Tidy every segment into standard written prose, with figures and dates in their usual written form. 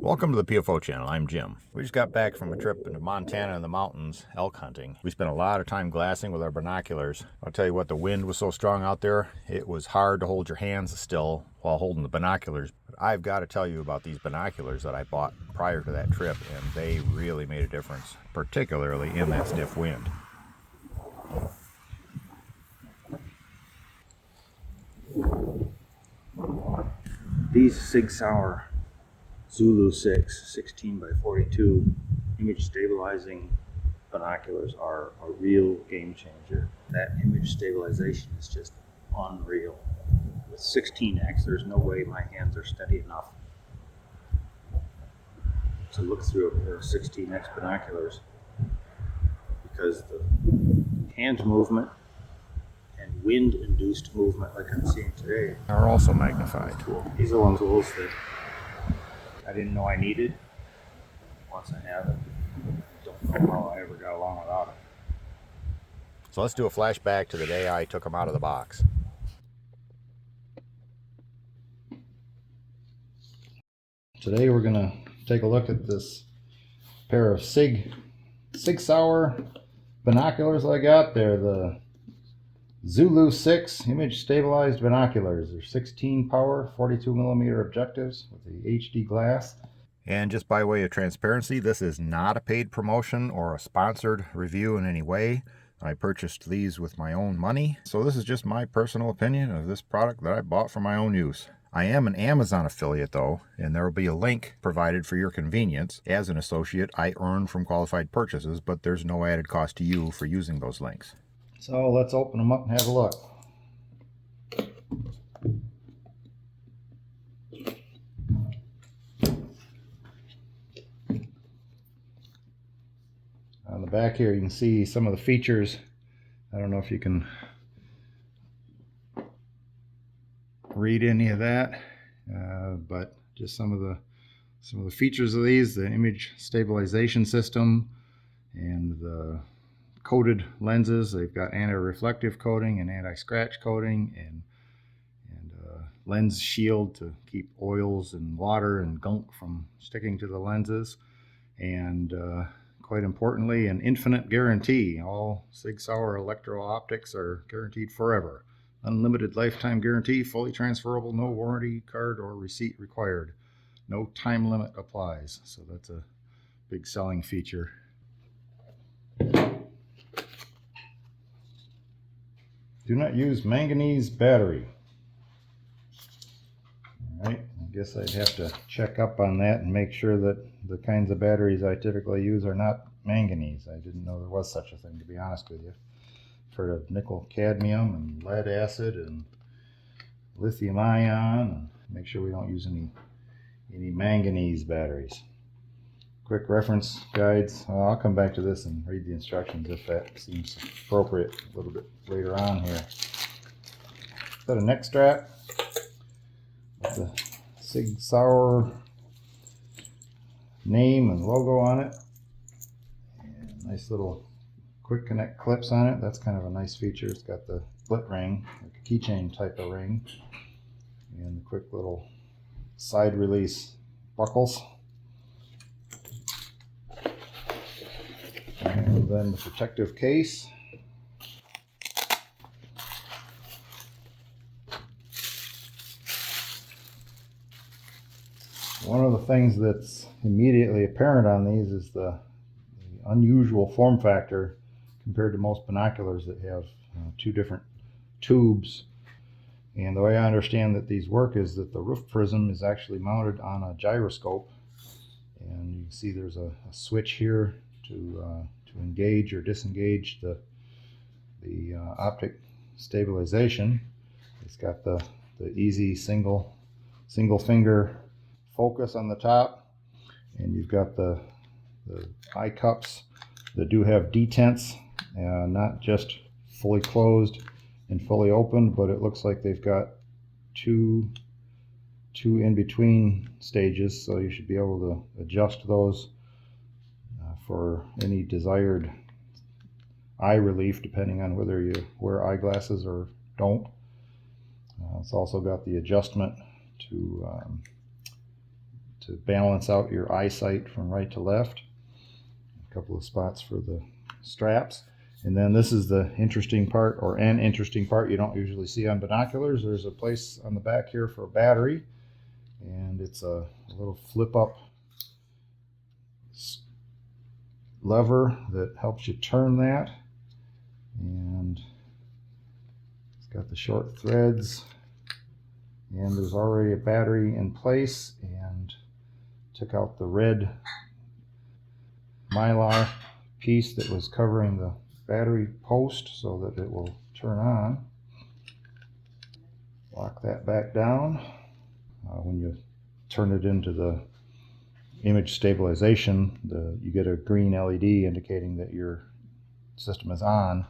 Welcome to the PFO channel. I'm Jim. We just got back from a trip into Montana in the mountains elk hunting. We spent a lot of time glassing with our binoculars. I'll tell you what, the wind was so strong out there, it was hard to hold your hands still while holding the binoculars. But I've got to tell you about these binoculars that I bought prior to that trip, and they really made a difference, particularly in that stiff wind. These Sig Sauer Zulu6 16 by 42 image stabilizing binoculars are a real game changer. That image stabilization is just unreal. With 16x, there's no way my hands are steady enough to look through a pair of 16x binoculars, because the hand movement and wind-induced movement, like I'm seeing today, Are also magnified. these are one of the tools that I didn't know I needed. Once I have it, I don't know how I ever got along without it. So let's do a flashback to the day I took them out of the box. Today we're going to take a look at this pair of Sig Sauer binoculars I got. They're the Zulu6 image stabilized binoculars. They're 16 power, 42 millimeter objectives with the HD glass. And just by way of transparency, this is not a paid promotion or a sponsored review in any way. I purchased these with my own money, so this is just my personal opinion of this product that I bought for my own use. I am an Amazon affiliate though, and there will be a link provided for your convenience. As an associate, I earn from qualified purchases, but there's no added cost to you for using those links. So let's open them up and have a look. On the back here you can see some of the features. I don't know if you can read any of that, but just some of the features of these: the image stabilization system and the coated lenses. They've got anti-reflective coating and anti-scratch coating, and lens shield to keep oils and water and gunk from sticking to the lenses, and quite importantly, an infinite guarantee. All Sig Sauer electro-optics are guaranteed forever. Unlimited lifetime guarantee, fully transferable, no warranty card or receipt required. No time limit applies, so that's a big selling feature. Do not use manganese battery. All right, I guess I'd have to check up on that and make sure that the kinds of batteries I typically use are not manganese. I didn't know there was such a thing, to be honest with you. I've heard of nickel cadmium and lead acid and lithium ion, and make sure we don't use any manganese batteries. Quick reference guides. I'll come back to this and read the instructions if that seems appropriate a little bit later on here. Got a neck strap with the Sig Sauer name and logo on it, and nice little quick connect clips on it. That's kind of a nice feature. It's got the split ring, like a keychain type of ring, and the quick little side release buckles. And then the protective case. One of the things that's immediately apparent on these is the unusual form factor compared to most binoculars that have two different tubes. And the way I understand that these work is that the roof prism is actually mounted on a gyroscope, and you can see there's a switch here to engage or disengage the optic stabilization. It's got the easy single finger focus on the top, and you've got the eye cups that do have detents, not just fully closed and fully opened, but it looks like they've got two in between stages, so you should be able to adjust those for any desired eye relief, depending on whether you wear eyeglasses or don't. It's also got the adjustment to to balance out your eyesight from right to left. A couple of spots for the straps. And then this is the interesting part, or an interesting part you don't usually see on binoculars. There's a place on the back here for a battery, and it's a little flip up lever that helps you turn that. And it's got the short threads, and there's already a battery in place, and took out the red mylar piece that was covering the battery post so that it will turn on. Lock that back down. When you turn it into the image stabilization, you get a green LED indicating that your system is on.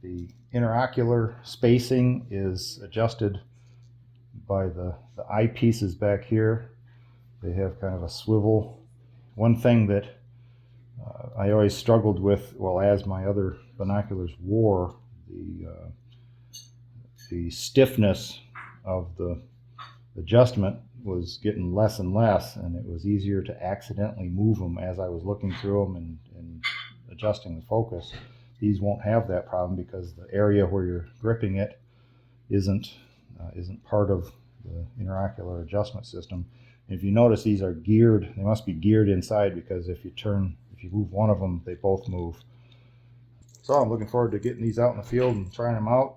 The interocular spacing is adjusted by the eyepieces back here. They have kind of a swivel. One thing that I always struggled with, well, as my other binoculars wore, the stiffness of the adjustment was getting less and less, and it was easier to accidentally move them as I was looking through them and adjusting the focus. These won't have that problem because the area where you're gripping it isn't part of the interocular adjustment system. And if you notice, these are geared. They must be geared inside, because if you move one of them, they both move. So I'm looking forward to getting these out in the field and trying them out.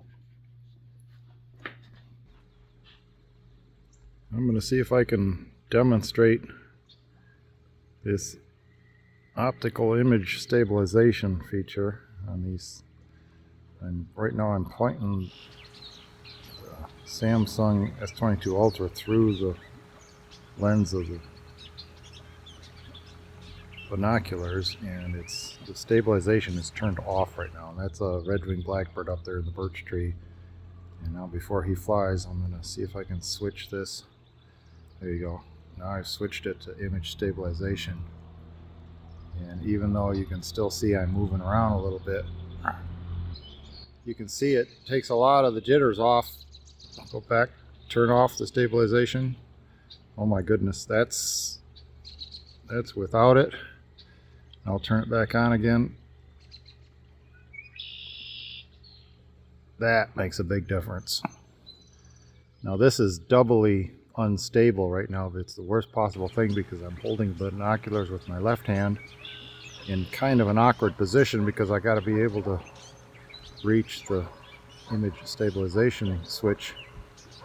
I'm going to see if I can demonstrate this optical image stabilization feature on these. Right now I'm pointing the Samsung S22 Ultra through the lens of the binoculars, and the stabilization is turned off right now. And that's a red-winged blackbird up there in the birch tree. And now before he flies, I'm going to see if I can switch this. There you go. Now I've switched it to image stabilization. And even though you can still see I'm moving around a little bit, you can see it takes a lot of the jitters off. Go back, turn off the stabilization. Oh my goodness, that's without it. I'll turn it back on again. That makes a big difference. Now this is doubly unstable right now, but it's the worst possible thing because I'm holding the binoculars with my left hand in kind of an awkward position, because I got to be able to reach the image stabilization switch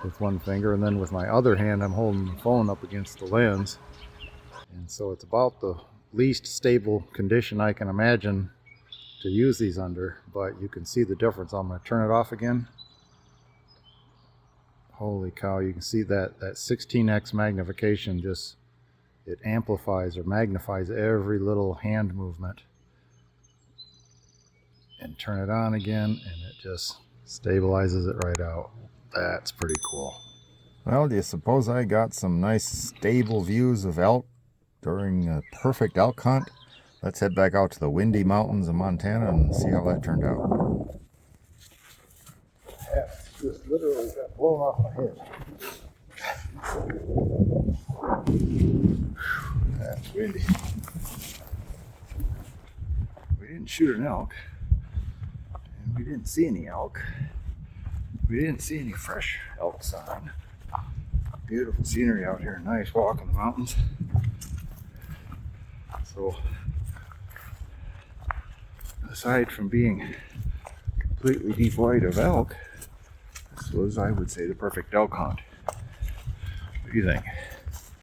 with one finger, and then with my other hand I'm holding the phone up against the lens, and so it's about the least stable condition I can imagine to use these under. But you can see the difference. I'm going to turn it off again. Holy cow, you can see that 16x magnification, just it amplifies or magnifies every little hand movement. And turn it on again, and it just stabilizes it right out. That's pretty cool. Well, do you suppose I got some nice stable views of elk during a perfect elk hunt? Let's head back out to the windy mountains of Montana and see how that turned out. Yeah, just literally got blown off my head. That's windy. We didn't shoot an elk, and we didn't see any elk. We didn't see any fresh elk sign. Beautiful scenery out here, nice walk in the mountains. So, aside from being completely devoid of elk, this was, I would say, the perfect elk hunt. What do you think?